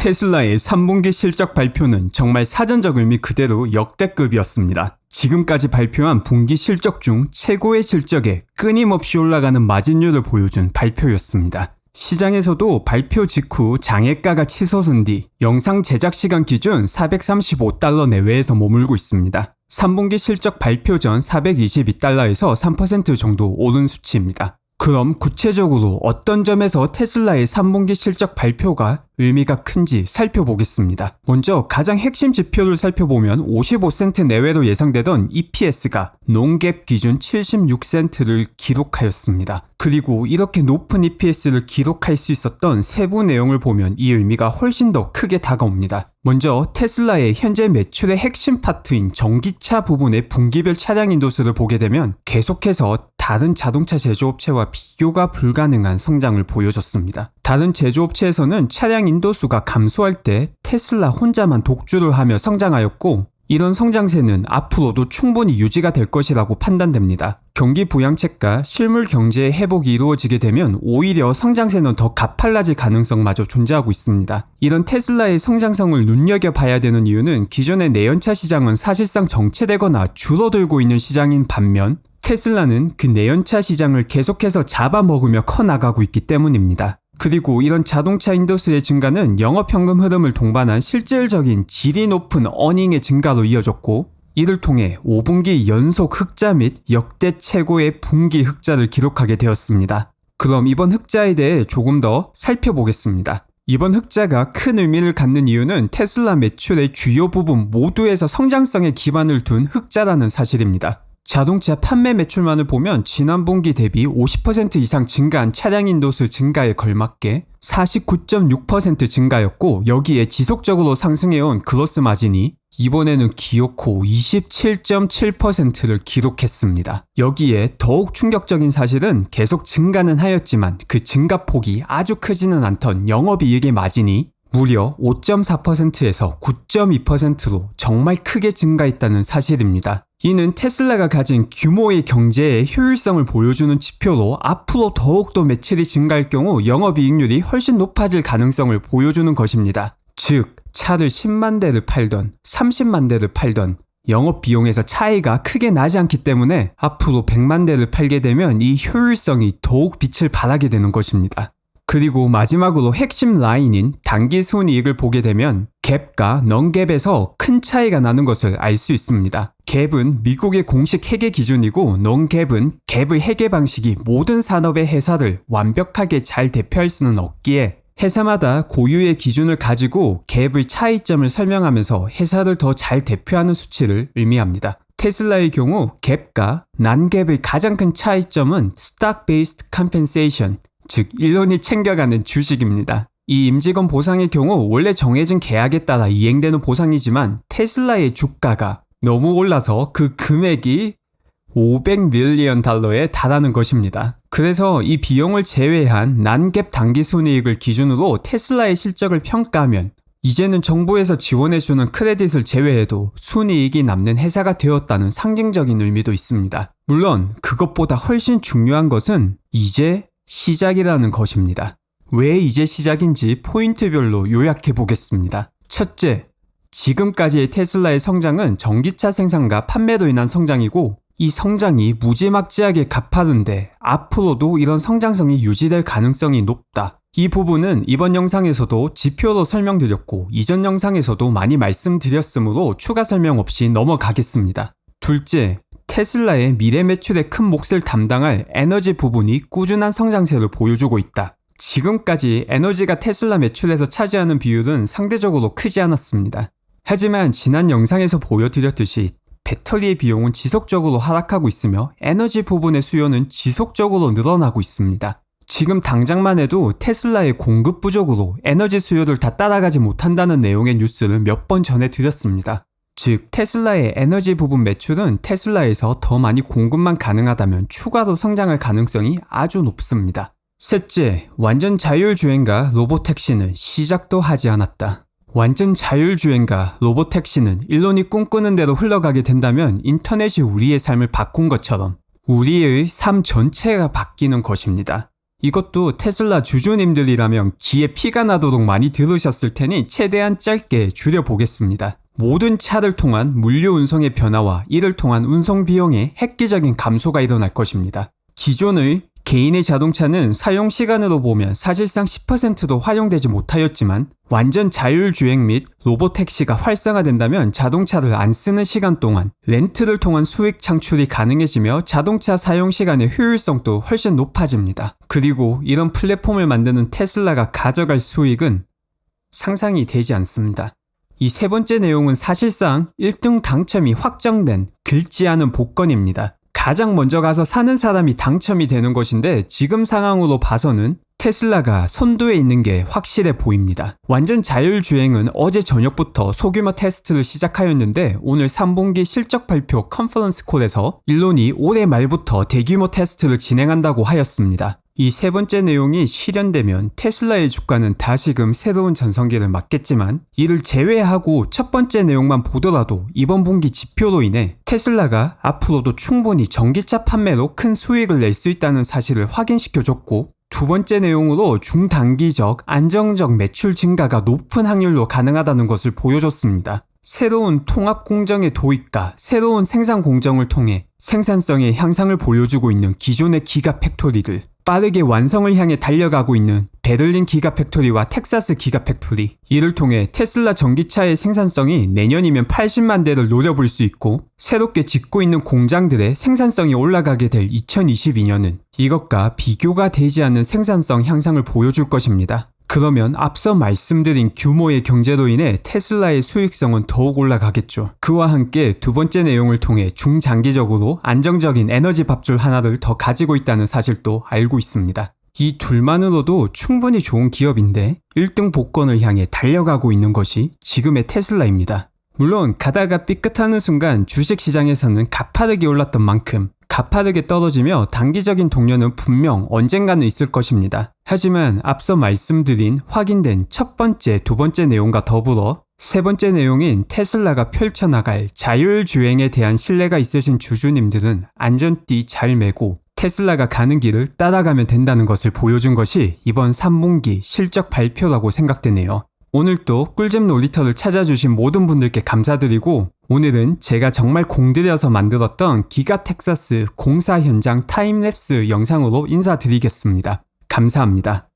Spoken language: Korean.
테슬라의 3분기 실적 발표는 정말 사전적 의미 그대로 역대급이었습니다. 지금까지 발표한 분기 실적 중 최고의 실적에 끊임없이 올라가는 마진율을 보여준 발표였습니다. 시장에서도 발표 직후 장애가가 치솟은 뒤 영상 제작 시간 기준 $435 내외에서 머물고 있습니다. 3분기 실적 발표 전 $422에서 3% 정도 오른 수치입니다. 그럼 구체적으로 어떤 점에서 테슬라의 3분기 실적 발표가 의미가 큰지 살펴보겠습니다. 먼저 가장 핵심 지표를 살펴보면 55센트 내외로 예상되던 EPS가 non-GAAP 기준 76센트를 기록하였습니다. 그리고 이렇게 높은 EPS를 기록할 수 있었던 세부 내용을 보면 이 의미가 훨씬 더 크게 다가옵니다. 먼저 테슬라의 현재 매출의 핵심 파트인 전기차 부분의 분기별 차량 인도수를 보게 되면 계속해서 다른 자동차 제조업체와 비교가 불가능한 성장을 보여줬습니다. 다른 제조업체에서는 차량 인도수가 감소할 때 테슬라 혼자만 독주를 하며 성장하였고, 이런 성장세는 앞으로도 충분히 유지가 될 것이라고 판단됩니다. 경기 부양책과 실물 경제의 회복이 이루어지게 되면 오히려 성장세는 더 가팔라질 가능성마저 존재하고 있습니다. 이런 테슬라의 성장성을 눈여겨봐야 되는 이유는 기존의 내연차 시장은 사실상 정체되거나 줄어들고 있는 시장인 반면 테슬라는 그 내연차 시장을 계속해서 잡아먹으며 커나가고 있기 때문입니다. 그리고 이런 자동차 인더스의 증가는 영업현금 흐름을 동반한 실질적인 질이 높은 어닝의 증가로 이어졌고, 이를 통해 5분기 연속 흑자 및 역대 최고의 분기 흑자를 기록하게 되었습니다. 그럼 이번 흑자에 대해 조금 더 살펴보겠습니다. 이번 흑자가 큰 의미를 갖는 이유는 테슬라 매출의 주요 부분 모두에서 성장성에 기반을 둔 흑자라는 사실입니다. 자동차 판매 매출만을 보면 지난 분기 대비 50% 이상 증가한 차량 인도수 증가에 걸맞게 49.6% 증가였고, 여기에 지속적으로 상승해온 그로스 마진이 이번에는 기어코 27.7%를 기록했습니다. 여기에 더욱 충격적인 사실은 계속 증가는 하였지만 그 증가폭이 아주 크지는 않던 영업이익의 마진이 무려 5.4%에서 9.2%로 정말 크게 증가했다는 사실입니다. 이는 테슬라가 가진 규모의 경제의 효율성을 보여주는 지표로 앞으로 더욱더 매출이 증가할 경우 영업이익률이 훨씬 높아질 가능성을 보여주는 것입니다. 즉, 차를 10만 대를 팔던 30만 대를 팔던 영업비용에서 차이가 크게 나지 않기 때문에 앞으로 100만 대를 팔게 되면 이 효율성이 더욱 빛을 발하게 되는 것입니다. 그리고 마지막으로 핵심 라인인 당기순이익을 보게 되면 갭과 non-갭에서 큰 차이가 나는 것을 알 수 있습니다. 갭은 미국의 공식 회계 기준이고 non-갭은 갭의 회계 방식이 모든 산업의 회사를 완벽하게 잘 대표할 수는 없기에 회사마다 고유의 기준을 가지고 갭의 차이점을 설명하면서 회사를 더 잘 대표하는 수치를 의미합니다. 테슬라의 경우 갭과 non-갭의 가장 큰 차이점은 Stock-Based Compensation, 즉 일론이 챙겨가는 주식입니다. 이 임직원 보상의 경우 원래 정해진 계약에 따라 이행되는 보상이지만 테슬라의 주가가 너무 올라서 그 금액이 $500밀리언에 달하는 것입니다. 그래서 이 비용을 제외한 non-갭 당기순이익을 기준으로 테슬라의 실적을 평가하면 이제는 정부에서 지원해주는 크레딧을 제외해도 순이익이 남는 회사가 되었다는 상징적인 의미도 있습니다. 물론 그것보다 훨씬 중요한 것은 이제 시작이라는 것입니다. 왜 이제 시작인지 포인트별로 요약해 보겠습니다. 첫째, 지금까지의 테슬라의 성장은 전기차 생산과 판매로 인한 성장이고, 이 성장이 무지막지하게 가파른데 앞으로도 이런 성장성이 유지될 가능성이 높다. 이 부분은 이번 영상에서도 지표로 설명드렸고 이전 영상에서도 많이 말씀드렸으므로 추가 설명 없이 넘어가겠습니다. 둘째, 테슬라의 미래 매출의 큰 몫을 담당할 에너지 부분이 꾸준한 성장세를 보여주고 있다. 지금까지 에너지가 테슬라 매출에서 차지하는 비율은 상대적으로 크지 않았습니다. 하지만 지난 영상에서 보여드렸듯이 배터리의 비용은 지속적으로 하락하고 있으며 에너지 부분의 수요는 지속적으로 늘어나고 있습니다. 지금 당장만 해도 테슬라의 공급 부족으로 에너지 수요를 다 따라가지 못한다는 내용의 뉴스를 몇 번 전해드렸습니다. 즉, 테슬라의 에너지 부분 매출은 테슬라에서 더 많이 공급만 가능하다면 추가로 성장할 가능성이 아주 높습니다. 셋째, 완전 자율주행과 로보택시는 시작도 하지 않았다. 완전 자율주행과 로보택시는 일론이 꿈꾸는 대로 흘러가게 된다면 인터넷이 우리의 삶을 바꾼 것처럼 우리의 삶 전체가 바뀌는 것입니다. 이것도 테슬라 주주님들이라면 귀에 피가 나도록 많이 들으셨을 테니 최대한 짧게 줄여보겠습니다. 모든 차를 통한 물류 운송의 변화와 이를 통한 운송 비용의 획기적인 감소가 일어날 것입니다. 기존의 개인의 자동차는 사용 시간으로 보면 사실상 10%도 활용되지 못하였지만 완전 자율주행 및 로보택시가 활성화된다면 자동차를 안 쓰는 시간 동안 렌트를 통한 수익 창출이 가능해지며 자동차 사용 시간의 효율성도 훨씬 높아집니다. 그리고 이런 플랫폼을 만드는 테슬라가 가져갈 수익은 상상이 되지 않습니다. 이 세 번째 내용은 사실상 1등 당첨이 확정된 긁지 않은 복권입니다. 가장 먼저 가서 사는 사람이 당첨이 되는 것인데 지금 상황으로 봐서는 테슬라가 선두에 있는 게 확실해 보입니다. 완전 자율주행은 어제 저녁부터 소규모 테스트를 시작하였는데 오늘 3분기 실적 발표 컨퍼런스 콜에서 일론이 올해 말부터 대규모 테스트를 진행한다고 하였습니다. 이 세 번째 내용이 실현되면 테슬라의 주가는 다시금 새로운 전성기를 맞겠지만 이를 제외하고 첫 번째 내용만 보더라도 이번 분기 지표로 인해 테슬라가 앞으로도 충분히 전기차 판매로 큰 수익을 낼 수 있다는 사실을 확인시켜줬고 두 번째 내용으로 중단기적 안정적 매출 증가가 높은 확률로 가능하다는 것을 보여줬습니다. 새로운 통합 공정의 도입과 새로운 생산 공정을 통해 생산성의 향상을 보여주고 있는 기존의 기가 팩토리들, 빠르게 완성을 향해 달려가고 있는 베를린 기가팩토리와 텍사스 기가팩토리, 이를 통해 테슬라 전기차의 생산성이 내년이면 80만 대를 노려볼 수 있고 새롭게 짓고 있는 공장들의 생산성이 올라가게 될 2022년은 이것과 비교가 되지 않는 생산성 향상을 보여줄 것입니다. 그러면 앞서 말씀드린 규모의 경제로 인해 테슬라의 수익성은 더욱 올라가겠죠. 그와 함께 두 번째 내용을 통해 중장기적으로 안정적인 에너지 밥줄 하나를 더 가지고 있다는 사실도 알고 있습니다. 이 둘만으로도 충분히 좋은 기업인데 1등 복권을 향해 달려가고 있는 것이 지금의 테슬라입니다. 물론 가다가 삐끗하는 순간 주식시장에서는 가파르게 올랐던 만큼 가파르게 떨어지며 단기적인 동료는 분명 언젠가는 있을 것입니다. 하지만 앞서 말씀드린 확인된 첫 번째, 두 번째 내용과 더불어 세 번째 내용인 테슬라가 펼쳐나갈 자율주행에 대한 신뢰가 있으신 주주님들은 안전띠 잘 매고 테슬라가 가는 길을 따라가면 된다는 것을 보여준 것이 이번 3분기 실적 발표라고 생각되네요. 오늘도 꿀잼 놀이터를 찾아주신 모든 분들께 감사드리고 오늘은 제가 정말 공들여서 만들었던 기가 텍사스 공사 현장 타임랩스 영상으로 인사드리겠습니다. 감사합니다.